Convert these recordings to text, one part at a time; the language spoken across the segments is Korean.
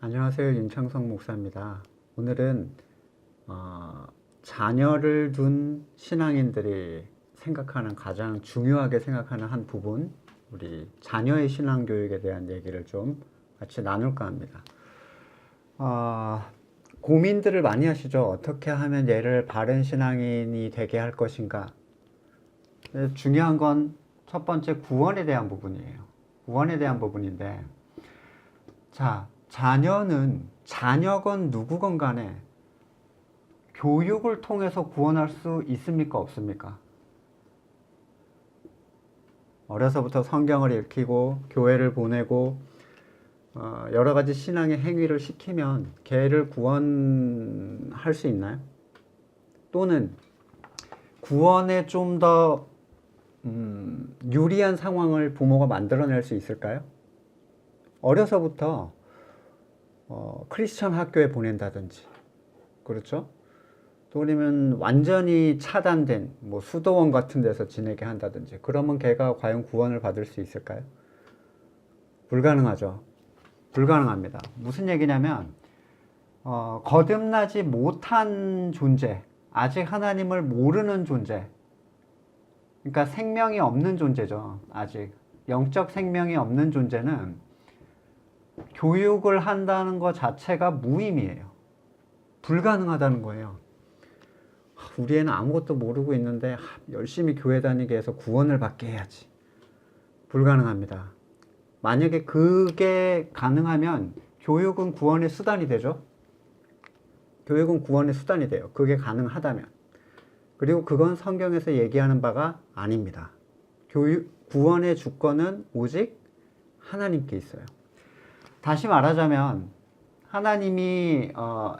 안녕하세요. 윤창성 목사입니다. 오늘은 자녀를 둔 신앙인들이 생각하는 가장 중요하게 생각하는 한 부분, 우리 자녀의 신앙교육에 대한 얘기를 좀 같이 나눌까 합니다. 고민들을 많이 하시죠. 어떻게 하면 얘를 바른 신앙인이 되게 할 것인가. 중요한 건 첫 번째 구원에 대한 부분이에요. 구원에 대한 부분인데, 자, 자녀건 누구건 간에 교육을 통해서 구원할 수 있습니까? 없습니까? 어려서부터 성경을 읽히고 교회를 보내고 여러 가지 신앙의 행위를 시키면 걔를 구원할 수 있나요? 또는 구원에 좀 더 유리한 상황을 부모가 만들어낼 수 있을까요? 어려서부터 크리스천 학교에 보낸다든지, 그렇죠? 또 아니면 완전히 차단된 뭐 수도원 같은 데서 지내게 한다든지, 그러면 걔가 과연 구원을 받을 수 있을까요? 불가능하죠. 불가능합니다. 무슨 얘기냐면 거듭나지 못한 존재, 아직 하나님을 모르는 존재, 그러니까 생명이 없는 존재죠. 아직 영적 생명이 없는 존재는 교육을 한다는 것 자체가 무의미해요. 불가능하다는 거예요. 우리 애는 아무것도 모르고 있는데 열심히 교회 다니게 해서 구원을 받게 해야지. 불가능합니다. 만약에 그게 가능하면 교육은 구원의 수단이 되죠. 교육은 구원의 수단이 돼요. 그게 가능하다면. 그리고 그건 성경에서 얘기하는 바가 아닙니다. 구원의 주권은 오직 하나님께 있어요. 다시 말하자면 하나님이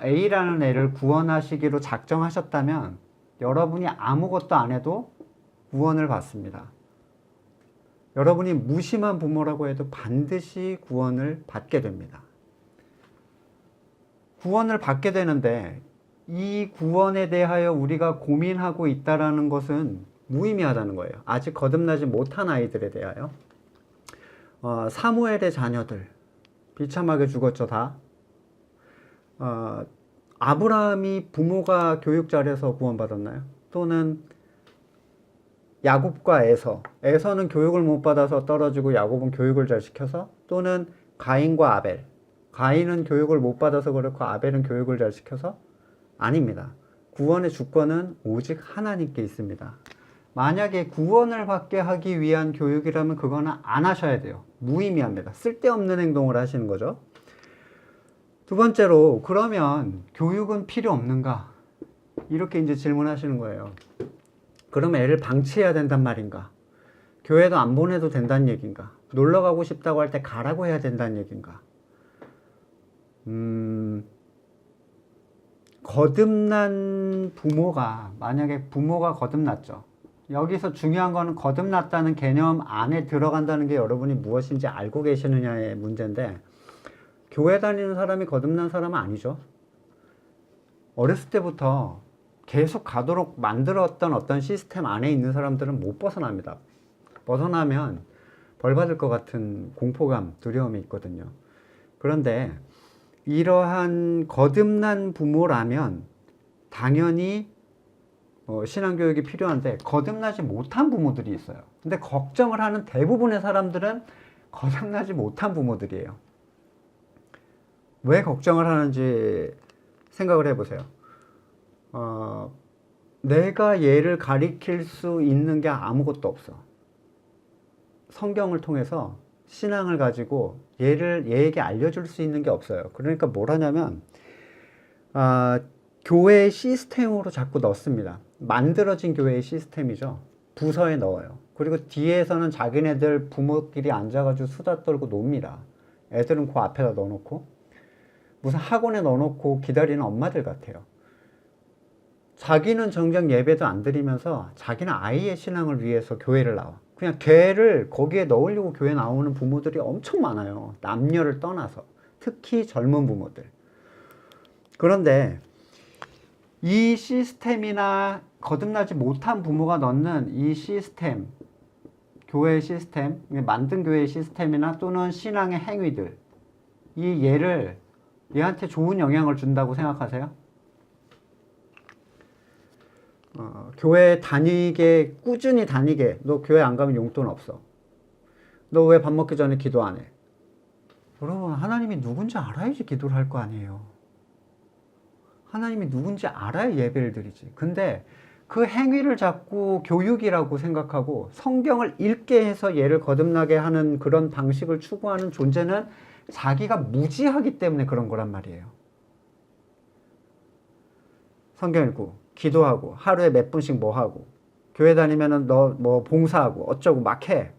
A라는 애를 구원하시기로 작정하셨다면 여러분이 아무것도 안 해도 구원을 받습니다. 여러분이 무심한 부모라고 해도 반드시 구원을 받게 됩니다. 구원을 받게 되는데 이 구원에 대하여 우리가 고민하고 있다는 것은 무의미하다는 거예요. 아직 거듭나지 못한 아이들에 대하여. 사무엘의 자녀들 비참하게 죽었죠, 다. 아브라함이 부모가 교육 잘해서 구원받았나요? 또는 야곱과 에서는 교육을 못 받아서 떨어지고 야곱은 교육을 잘 시켜서, 또는 가인과 아벨, 가인은 교육을 못 받아서 그렇고 아벨은 교육을 잘 시켜서? 아닙니다. 구원의 주권은 오직 하나님께 있습니다. 만약에 구원을 받게 하기 위한 교육이라면 그거는 안 하셔야 돼요. 무의미합니다. 쓸데없는 행동을 하시는 거죠. 두 번째로, 그러면 교육은 필요 없는가? 이렇게 이제 질문하시는 거예요. 그러면 애를 방치해야 된단 말인가? 교회도 안 보내도 된다는 얘기인가? 놀러 가고 싶다고 할 때 가라고 해야 된다는 얘기인가? 거듭난 부모가, 만약에 부모가 거듭났죠. 여기서 중요한 거는 거듭났다는 개념 안에 들어간다는 게 여러분이 무엇인지 알고 계시느냐의 문제인데, 교회 다니는 사람이 거듭난 사람은 아니죠. 어렸을 때부터 계속 가도록 만들었던 어떤 시스템 안에 있는 사람들은 못 벗어납니다. 벗어나면 벌 받을 것 같은 공포감, 두려움이 있거든요. 그런데 이러한 거듭난 부모라면 당연히 신앙교육이 필요한데, 거듭나지 못한 부모들이 있어요. 근데 걱정을 하는 대부분의 사람들은 거듭나지 못한 부모들이에요. 왜 걱정을 하는지 생각을 해보세요. 내가 얘를 가리킬 수 있는 게 아무것도 없어. 성경을 통해서 신앙을 가지고 얘에게 알려줄 수 있는 게 없어요. 그러니까 뭘 하냐면 교회의 시스템으로 자꾸 넣습니다. 만들어진 교회의 시스템이죠. 부서에 넣어요. 그리고 뒤에서는 자기네들 부모끼리 앉아가지고 수다 떨고 놉니다. 애들은 그 앞에다 넣어놓고 무슨 학원에 넣어놓고 기다리는 엄마들 같아요. 자기는 정작 예배도 안 드리면서 자기는 아이의 신앙을 위해서 교회를 나와. 그냥 걔를 거기에 넣으려고 교회 나오는 부모들이 엄청 많아요. 남녀를 떠나서. 특히 젊은 부모들. 그런데 이 시스템이나 거듭나지 못한 부모가 넣는 이 시스템, 교회의 시스템, 만든 교회의 시스템이나 또는 신앙의 행위들, 이 얘를 얘한테 좋은 영향을 준다고 생각하세요? 교회 다니게, 꾸준히 다니게. 너 교회 안 가면 용돈 없어. 너 왜 밥 먹기 전에 기도 안 해? 여러분, 하나님이 누군지 알아야지 기도를 할 거 아니에요. 하나님이 누군지 알아야 예배를 드리지. 근데 그 행위를 자꾸 교육이라고 생각하고 성경을 읽게 해서 얘를 거듭나게 하는 그런 방식을 추구하는 존재는 자기가 무지하기 때문에 그런 거란 말이에요. 성경 읽고, 기도하고, 하루에 몇 분씩 뭐 하고, 교회 다니면은 너 뭐 봉사하고, 어쩌고 막 해.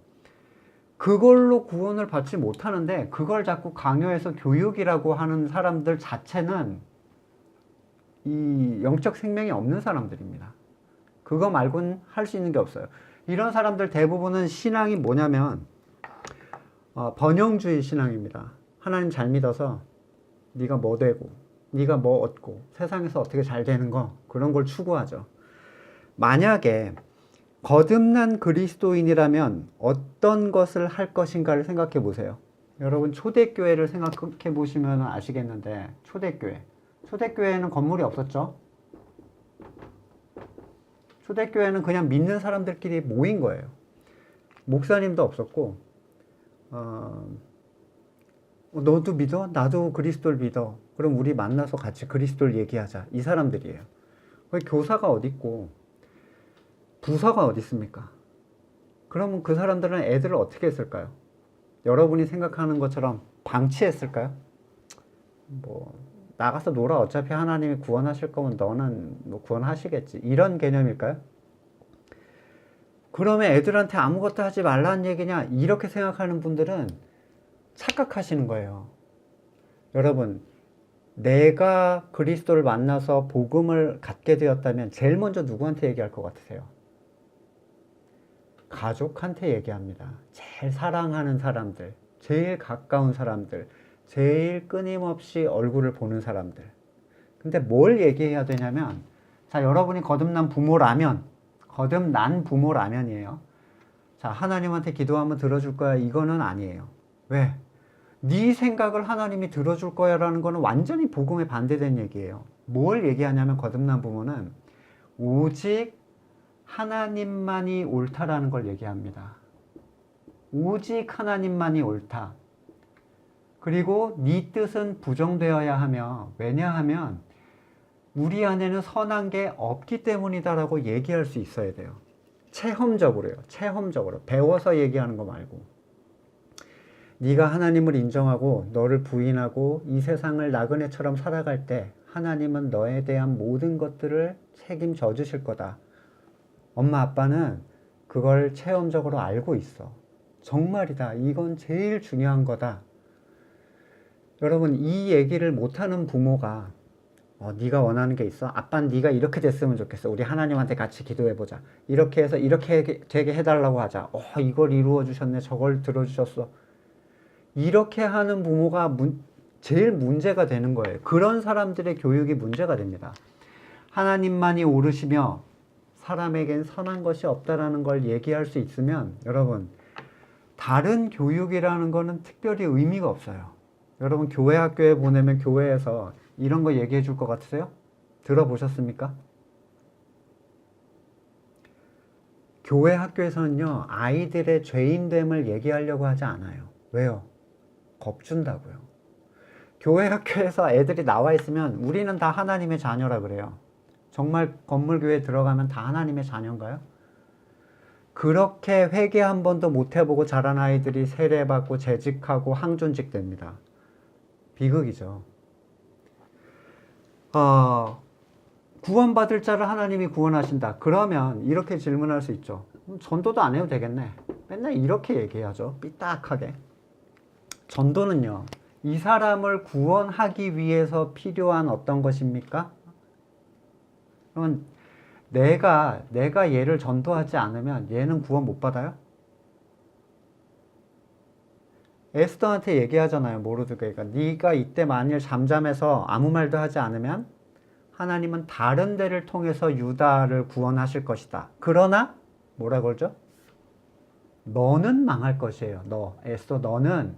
그걸로 구원을 받지 못하는데, 그걸 자꾸 강요해서 교육이라고 하는 사람들 자체는 이 영적 생명이 없는 사람들입니다. 그거 말고는 할 수 있는 게 없어요. 이런 사람들 대부분은 신앙이 뭐냐면, 번영주의 신앙입니다. 하나님 잘 믿어서 네가 뭐 되고 네가 뭐 얻고 세상에서 어떻게 잘 되는 거 그런 걸 추구하죠. 만약에 거듭난 그리스도인이라면 어떤 것을 할 것인가를 생각해 보세요. 여러분 초대교회를 생각해 보시면 아시겠는데 초대교회는 건물이 없었죠. 초대교회는 그냥 믿는 사람들끼리 모인 거예요. 목사님도 없었고 너도 믿어? 나도 그리스도를 믿어. 그럼 우리 만나서 같이 그리스도를 얘기하자. 이 사람들이에요. 교사가 어디 있고 부서가 어디 있습니까? 그러면 그 사람들은 애들을 어떻게 했을까요? 여러분이 생각하는 것처럼 방치했을까요? 뭐 나가서 놀아. 어차피 하나님이 구원하실 거면 너는 뭐 구원하시겠지. 이런 개념일까요? 그러면 애들한테 아무것도 하지 말라는 얘기냐? 이렇게 생각하는 분들은 착각하시는 거예요. 여러분, 내가 그리스도를 만나서 복음을 갖게 되었다면 제일 먼저 누구한테 얘기할 것 같으세요? 가족한테 얘기합니다. 제일 사랑하는 사람들, 제일 가까운 사람들, 제일 끊임없이 얼굴을 보는 사람들. 근데 뭘 얘기해야 되냐면, 자, 여러분이 거듭난 부모라면이에요. 자, 하나님한테 기도하면 들어줄 거야. 이거는 아니에요. 왜? 네 생각을 하나님이 들어줄 거야 라는 거는 완전히 복음에 반대된 얘기예요. 뭘 얘기하냐면 거듭난 부모는 오직 하나님만이 옳다라는 걸 얘기합니다. 오직 하나님만이 옳다. 그리고 네 뜻은 부정되어야 하며, 왜냐하면 우리 안에는 선한 게 없기 때문이다라고 얘기할 수 있어야 돼요. 체험적으로요. 체험적으로. 배워서 얘기하는 거 말고. 네가 하나님을 인정하고 너를 부인하고 이 세상을 나그네처럼 살아갈 때 하나님은 너에 대한 모든 것들을 책임져 주실 거다. 엄마 아빠는 그걸 체험적으로 알고 있어. 정말이다. 이건 제일 중요한 거다. 여러분, 이 얘기를 못하는 부모가 네가 원하는 게 있어? 아빠는 네가 이렇게 됐으면 좋겠어. 우리 하나님한테 같이 기도해보자. 이렇게 해서 이렇게 되게 해달라고 하자. 이걸 이루어 주셨네. 저걸 들어주셨어. 이렇게 하는 부모가 제일 문제가 되는 거예요. 그런 사람들의 교육이 문제가 됩니다. 하나님만이 옳으시며 사람에겐 선한 것이 없다라는 걸 얘기할 수 있으면 여러분, 다른 교육이라는 거는 특별히 의미가 없어요. 여러분, 교회 학교에 보내면 교회에서 이런 거 얘기해 줄 것 같으세요? 들어보셨습니까? 교회 학교에서는요, 아이들의 죄인됨을 얘기하려고 하지 않아요. 왜요? 겁준다고요. 교회 학교에서 애들이 나와 있으면 우리는 다 하나님의 자녀라 그래요. 정말 건물교회 들어가면 다 하나님의 자녀인가요? 그렇게 회개 한 번도 못 해보고 자란 아이들이 세례받고 재직하고 항존직 됩니다. 비극이죠. 구원받을 자를 하나님이 구원하신다. 그러면 이렇게 질문할 수 있죠. 전도도 안 해도 되겠네. 맨날 이렇게 얘기하죠. 삐딱하게. 전도는요, 이 사람을 구원하기 위해서 필요한 어떤 것입니까? 그러면 내가 얘를 전도하지 않으면 얘는 구원 못 받아요? 에스더한테 얘기하잖아요. 모르드게가. 네가 이때 만일 잠잠해서 아무 말도 하지 않으면 하나님은 다른 데를 통해서 유다를 구원하실 것이다. 그러나 뭐라 그러죠? 너는 망할 것이에요. 에스더, 너는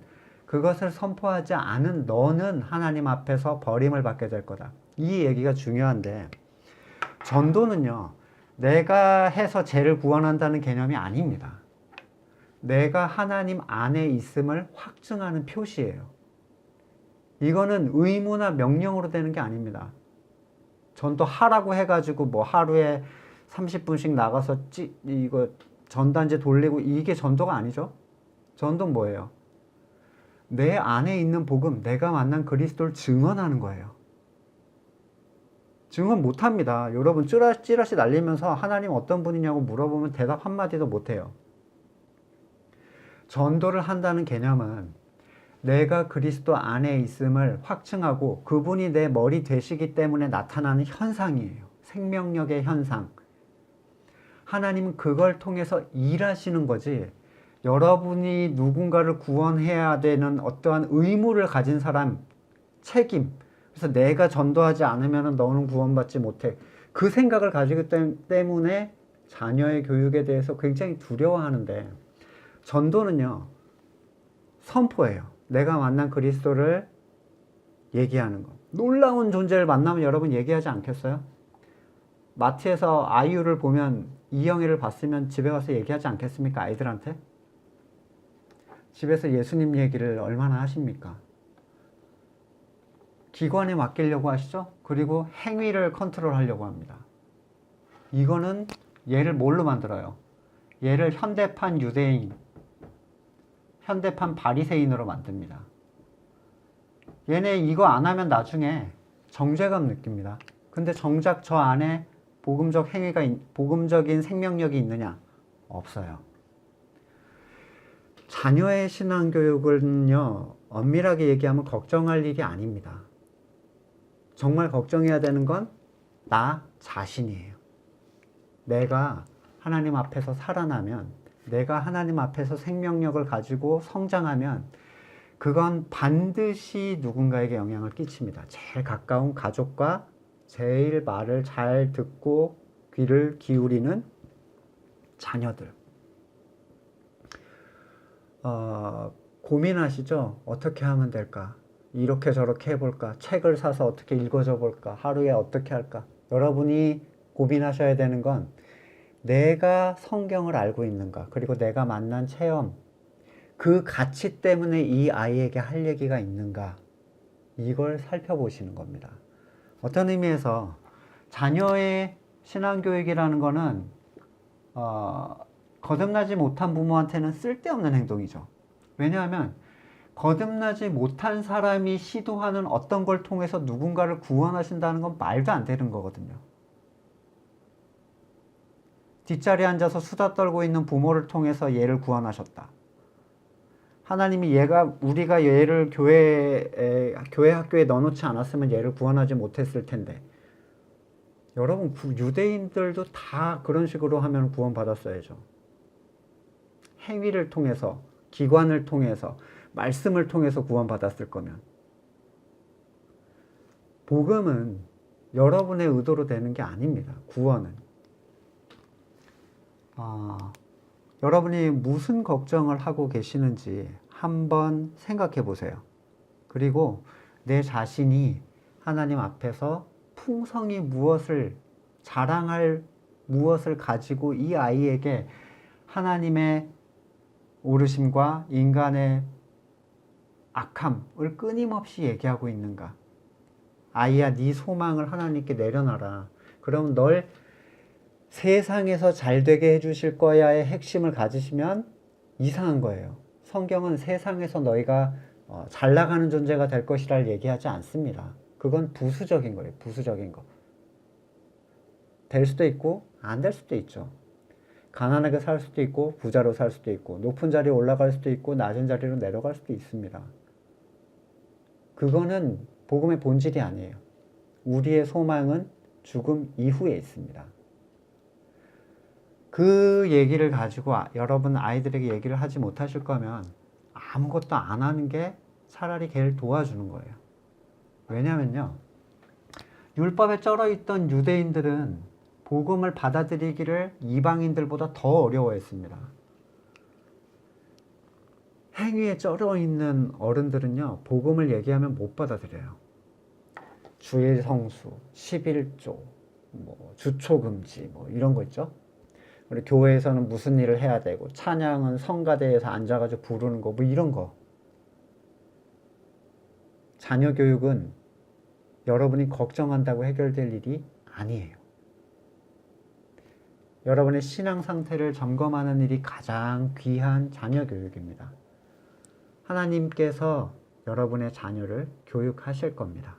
그것을 선포하지 않은 너는 하나님 앞에서 버림을 받게 될 거다. 이 얘기가 중요한데, 전도는요, 내가 해서 죄를 구원한다는 개념이 아닙니다. 내가 하나님 안에 있음을 확증하는 표시예요. 이거는 의무나 명령으로 되는 게 아닙니다. 전도하라고 해가지고 뭐 하루에 30분씩 나가서 이거 전단지 돌리고 이게 전도가 아니죠. 전도는 뭐예요? 내 안에 있는 복음, 내가 만난 그리스도를 증언하는 거예요. 증언 못합니다. 여러분 찌라시 날리면서 하나님 어떤 분이냐고 물어보면 대답 한마디도 못해요. 전도를 한다는 개념은 내가 그리스도 안에 있음을 확증하고 그분이 내 머리 되시기 때문에 나타나는 현상이에요. 생명력의 현상. 하나님은 그걸 통해서 일하시는 거지, 여러분이 누군가를 구원해야 되는 어떠한 의무를 가진 사람, 책임, 그래서 내가 전도하지 않으면 너는 구원받지 못해, 그 생각을 가지기 때문에 자녀의 교육에 대해서 굉장히 두려워하는데, 전도는요, 선포예요. 내가 만난 그리스도를 얘기하는 것. 놀라운 존재를 만나면 여러분 얘기하지 않겠어요? 마트에서 아이유를 보면, 이영애를 봤으면 집에 가서 얘기하지 않겠습니까? 아이들한테? 집에서 예수님 얘기를 얼마나 하십니까? 기관에 맡기려고 하시죠? 그리고 행위를 컨트롤하려고 합니다. 이거는 얘를 뭘로 만들어요? 얘를 현대판 유대인, 현대판 바리새인으로 만듭니다. 얘네 이거 안 하면 나중에 정죄감 느낍니다. 근데 정작 저 안에 복음적 행위가, 복음적인 생명력이 있느냐? 없어요. 자녀의 신앙교육은요, 엄밀하게 얘기하면 걱정할 일이 아닙니다. 정말 걱정해야 되는 건 나 자신이에요. 내가 하나님 앞에서 살아나면, 내가 하나님 앞에서 생명력을 가지고 성장하면 그건 반드시 누군가에게 영향을 끼칩니다. 제일 가까운 가족과 제일 말을 잘 듣고 귀를 기울이는 자녀들. 고민하시죠? 어떻게 하면 될까? 이렇게 저렇게 해볼까? 책을 사서 어떻게 읽어줘 볼까? 하루에 어떻게 할까? 여러분이 고민하셔야 되는 건 내가 성경을 알고 있는가? 그리고 내가 만난 체험, 그 가치 때문에 이 아이에게 할 얘기가 있는가? 이걸 살펴보시는 겁니다. 어떤 의미에서 자녀의 신앙교육이라는 거는 거듭나지 못한 부모한테는 쓸데없는 행동이죠. 왜냐하면 거듭나지 못한 사람이 시도하는 어떤 걸 통해서 누군가를 구원하신다는 건 말도 안 되는 거거든요. 뒷자리에 앉아서 수다 떨고 있는 부모를 통해서 얘를 구원하셨다. 하나님이 우리가 얘를 교회 학교에 넣어놓지 않았으면 얘를 구원하지 못했을 텐데. 여러분, 유대인들도 다 그런 식으로 하면 구원받았어야죠. 행위를 통해서, 기관을 통해서, 말씀을 통해서 구원받았을 거면. 복음은 여러분의 의도로 되는 게 아닙니다. 구원은. 여러분이 무슨 걱정을 하고 계시는지 한번 생각해 보세요. 그리고 내 자신이 하나님 앞에서 풍성히 자랑할 무엇을 가지고 이 아이에게 하나님의 오르심과 인간의 악함을 끊임없이 얘기하고 있는가? 아이야, 네 소망을 하나님께 내려놔라. 그럼 널 세상에서 잘 되게 해주실 거야의 핵심을 가지시면 이상한 거예요. 성경은 세상에서 너희가 잘 나가는 존재가 될 것이라 얘기하지 않습니다. 그건 부수적인 거예요. 부수적인 거. 될 수도 있고 안 될 수도 있죠. 가난하게 살 수도 있고 부자로 살 수도 있고 높은 자리에 올라갈 수도 있고 낮은 자리로 내려갈 수도 있습니다. 그거는 복음의 본질이 아니에요. 우리의 소망은 죽음 이후에 있습니다. 그 얘기를 가지고 여러분 아이들에게 얘기를 하지 못하실 거면 아무것도 안 하는 게 차라리 걔를 도와주는 거예요. 왜냐면요, 율법에 쩔어있던 유대인들은 복음을 받아들이기를 이방인들보다 더 어려워했습니다. 행위에 쩔어 있는 어른들은요, 복음을 얘기하면 못 받아들여요. 주일 성수, 11조, 뭐 주초 금지, 뭐 이런 거 있죠. 우리 교회에서는 무슨 일을 해야 되고, 찬양은 성가대에서 앉아가지고 부르는 거, 뭐 이런 거. 자녀 교육은 여러분이 걱정한다고 해결될 일이 아니에요. 여러분의 신앙 상태를 점검하는 일이 가장 귀한 자녀 교육입니다. 하나님께서 여러분의 자녀를 교육하실 겁니다.